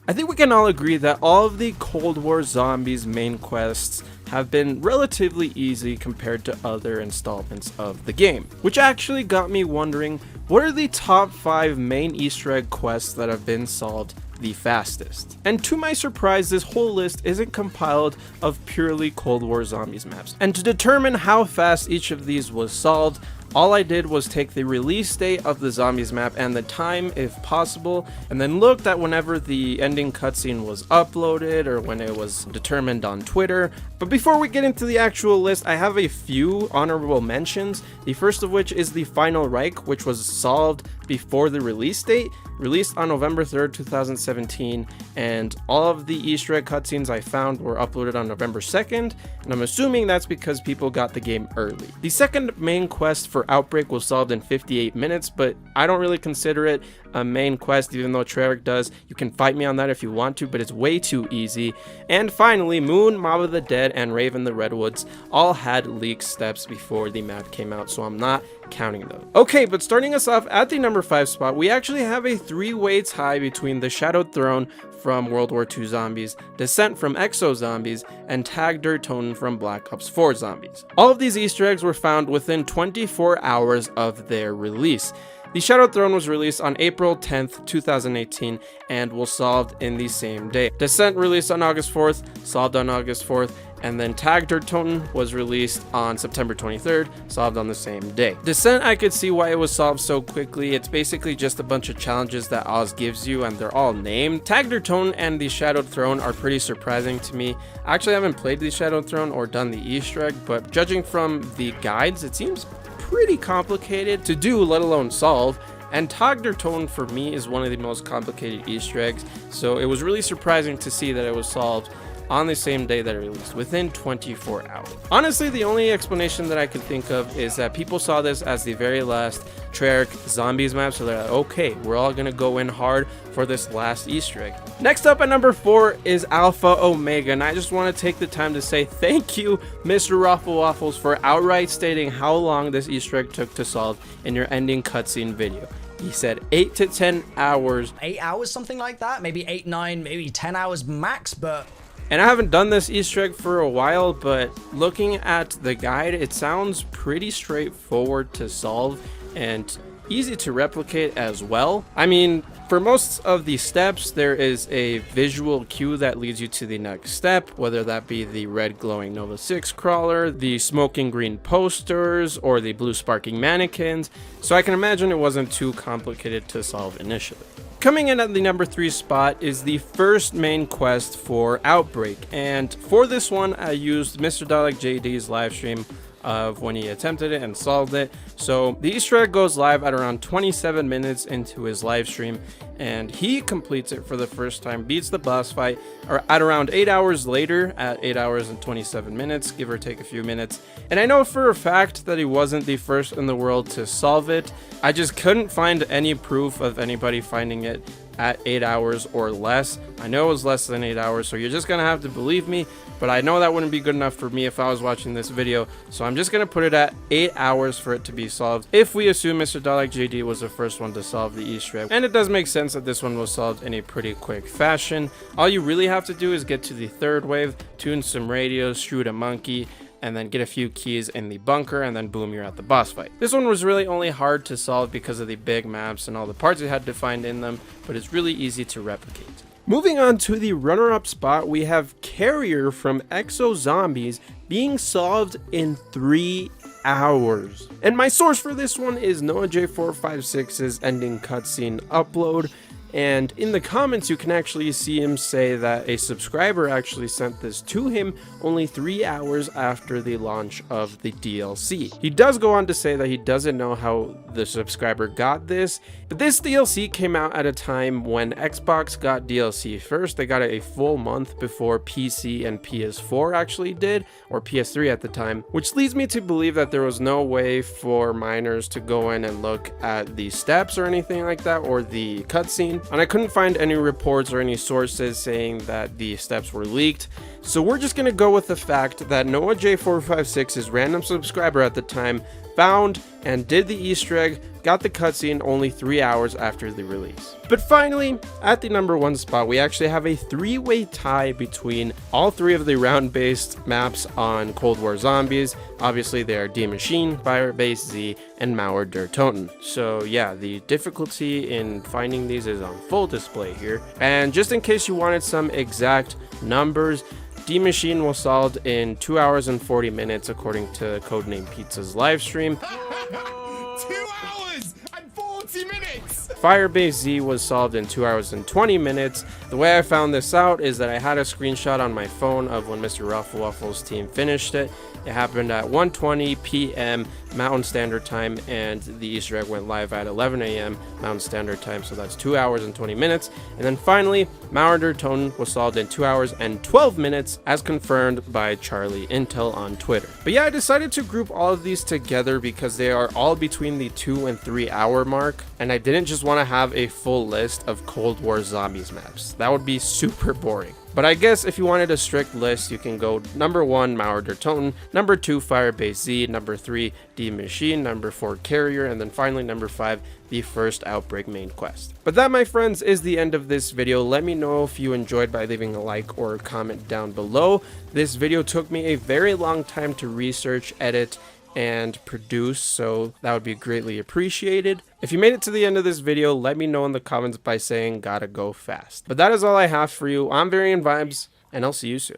I think we can all agree that all of the Cold War Zombies main quests have been relatively easy compared to other installments of the game, which actually got me wondering, what are the top 5 main Easter egg quests that have been solved the fastest? And to my surprise, this whole list isn't compiled of purely Cold War Zombies maps. And to determine how fast each of these was solved, all I did was take the release date of the Zombies map and the time if possible, and then looked at whenever the ending cutscene was uploaded or when it was determined on Twitter. But before we get into the actual list, I have a few honorable mentions, the first of which is the Final Reich, which was solved before the release date, released on November 3rd, 2017, and all of the Easter egg cutscenes I found were uploaded on November 2nd, and I'm assuming that's because people got the game early. The second main quest for Outbreak was solved in 58 minutes, but I don't really consider it a main quest, even though Treyarch does. You can fight me on that if you want to, but it's way too easy. And finally, Moon, Mob of the Dead, and Rave in the Redwoods all had leaked steps before the map came out, so I'm not counting them. Okay, but starting us off at the number 5 spot, we actually have a 3-way tie between the Shadowed Throne from World War II Zombies, Descent from Exo Zombies, and Tag Der Toten from Black Ops 4 Zombies. All of these Easter eggs were found within 24 hours of their release. The Shadowed Throne was released on April 10th, 2018, and was solved in the same day. Descent released on August 4th, solved on August 4th, and then Tag Der Toten was released on September 23rd, solved on the same day. Descent, I could see why it was solved so quickly. It's basically just a bunch of challenges that Oz gives you, and they're all named. Tag Der Toten and the Shadowed Throne are pretty surprising to me. I actually haven't played the Shadowed Throne or done the Easter egg, but judging from the guides, it seems pretty complicated to do, let alone solve. And Tag Der Toten for me is one of the most complicated Easter eggs, so it was really surprising to see that it was solved on the same day that it released, within 24 hours. Honestly, the only explanation that I could think of is that people saw this as the very last Treyarch Zombies map, so they're like, okay, we're all gonna go in hard for this last Easter egg. Next up at number 4 is Alpha Omega, and I just want to take the time to say thank you, Mr. Ruffle Waffles, for outright stating how long this Easter egg took to solve in your ending cutscene video. He said 8 to 10 hours. 8 hours, something like that? Maybe 8, 9, maybe 10 hours max, but... And I haven't done this Easter egg for a while, but looking at the guide, it sounds pretty straightforward to solve and easy to replicate as well. I mean, for most of the steps, there is a visual cue that leads you to the next step, whether that be the red glowing Nova 6 crawler, the smoking green posters, or the blue sparking mannequins, so I can imagine it wasn't too complicated to solve initially. Coming in at the number 3 spot is the first main quest for Outbreak, and for this one I used Mr. Dalek JD's live stream of when he attempted it and solved it. So the Easter egg goes live at around 27 minutes into his live stream, and he completes it for the first time, beats the boss fight or at around 8 hours later at 8 hours and 27 minutes, give or take a few minutes. And I know for a fact that he wasn't the first in the world to solve it. I just couldn't find any proof of anybody finding it at 8 hours or less. I know it was less than 8 hours, so you're just gonna have to believe me, but I know that wouldn't be good enough for me if I was watching this video, so I'm just gonna put it at 8 hours for it to be solved, if we assume Mr. Dalek JD was the first one to solve the Easter egg. And it does make sense that this one was solved in a pretty quick fashion. All you really have to do is get to the 3rd wave, tune some radios, shoot a monkey, and then get a few keys in the bunker, and then boom, you're at the boss fight. This one was really only hard to solve because of the big maps and all the parts you had to find in them, but it's really easy to replicate. Moving on to the runner-up spot, we have Carrier from Exo Zombies being solved in 3 hours. And my source for this one is NoahJ456's ending cutscene upload. And in the comments, you can actually see him say that a subscriber actually sent this to him only 3 hours after the launch of the DLC. He does go on to say that he doesn't know how the subscriber got this, but this DLC came out at a time when Xbox got DLC first. They got it a full month before PC and PS4 actually did, or PS3 at the time, which leads me to believe that there was no way for minors to go in and look at the steps or anything like that, or the cutscene. And I couldn't find any reports or any sources saying that the steps were leaked. So we're just going to go with the fact that NoahJ456's random subscriber at the time found and did the Easter egg, got the cutscene only 3 hours after the release. But finally, at the number 1 spot, we actually have a 3-way tie between all 3 of the round-based maps on Cold War Zombies. Obviously, they are Die Maschine, Fire Base Z, and Mauer der Toten. So yeah, the difficulty in finding these is on full display here. And just in case you wanted some exact numbers, Die Maschine was solved in 2 hours and 40 minutes according to Codename Pizza's livestream. 2 hours and 40 minutes! Firebase Z was solved in 2 hours and 20 minutes. The way I found this out is that I had a screenshot on my phone of when Mr. Ruffle's team finished it. It happened at 1:20 p.m. Mountain Standard Time, and the Easter egg went live at 11 a.m. Mountain Standard Time, so that's 2 hours and 20 minutes. And then finally, Mauer der Toten was solved in 2 hours and 12 minutes, as confirmed by Charlie Intel on Twitter. But yeah, I decided to group all of these together because they are all between the 2 and 3 hour mark, and I didn't just want to have a full list of Cold War Zombies maps. That would be super boring. But I guess if you wanted a strict list, you can go number 1, Mauer der Toten, number 2, Firebase Z, number 3, Die Maschine, number 4, Carrier, and then finally number 5, the first Outbreak main quest. But that, my friends, is the end of this video. Let me know if you enjoyed by leaving a like or a comment down below. This video took me a very long time to research, edit, and produce, so that would be greatly appreciated. If you made it to the end of this video, let me know in the comments by saying gotta go fast. But that is all I have for you. I'm Varian Vibes, and I'll see you soon.